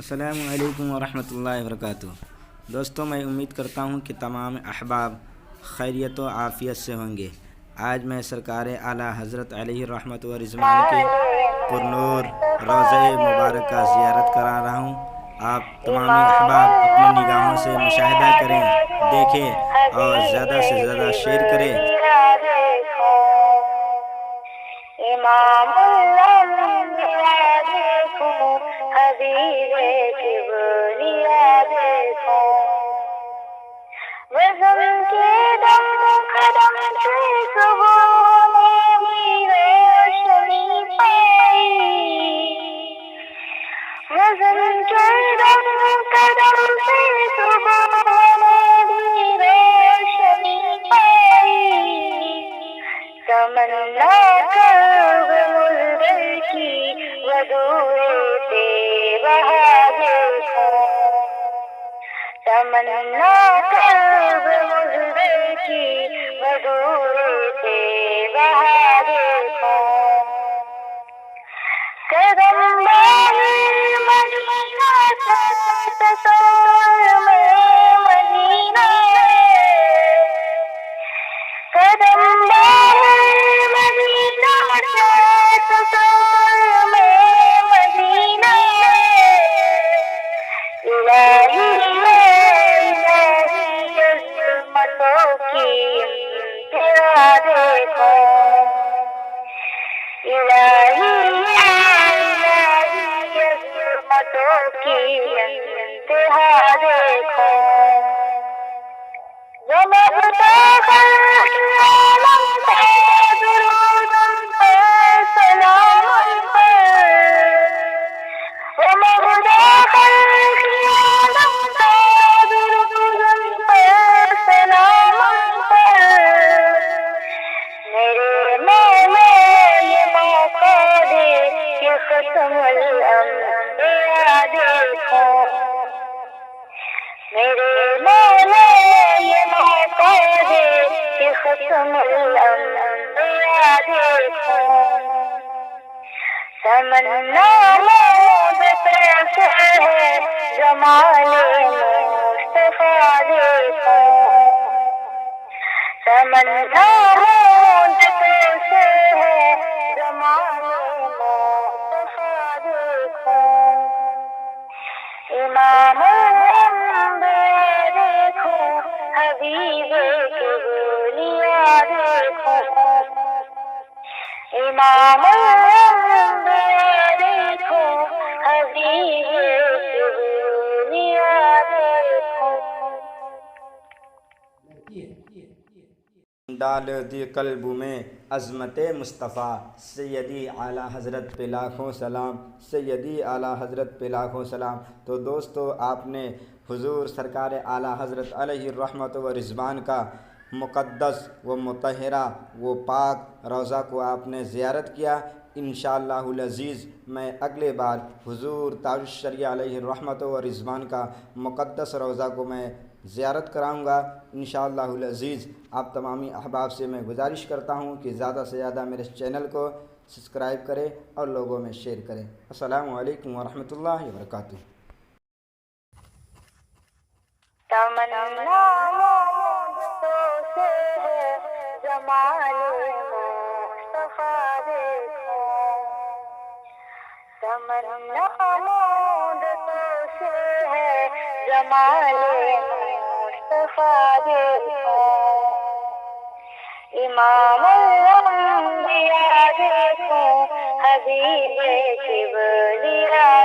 السلام علیکم ورحمۃ اللہ وبرکاتہ۔ دوستوں، میں امید کرتا ہوں کہ تمام احباب خیریت و عافیت سے ہوں گے۔ آج میں سرکار اعلیٰ حضرت علیہ الرحمت و رضوان کے پرنور روضہ مبارک کا زیارت کرا رہا ہوں۔ آپ تمام احباب اپنی نگاہوں سے مشاہدہ کریں، دیکھیں اور زیادہ سے زیادہ شیئر کریں۔ ڈال دی قلب میں عظمت مصطفیٰ، سیدی اعلیٰ حضرت پہ لاکھوں سلام، سیدی اعلیٰ حضرت پہ لاکھوں سلام۔ تو دوستو، آپ نے حضور سرکار اعلیٰ حضرت علیہ الرحمت و رضوان کا مقدس و مطہرہ و پاک روضہ کو آپ نے زیارت کیا۔ انشاءاللہ العزیز میں اگلے بار حضور تاج الشریعہ علیہ الرحمت و رضوان کا مقدس روضہ کو میں زیارت کراؤں گا انشاءاللہ العزیز۔ آپ تمامی احباب سے میں گزارش کرتا ہوں کہ زیادہ سے زیادہ میرے چینل کو سبسکرائب کریں اور لوگوں میں شیئر کریں۔ السلام علیکم ورحمۃ اللہ وبرکاتہ۔ امام الانبیاء دیکھو، حبیب کبریا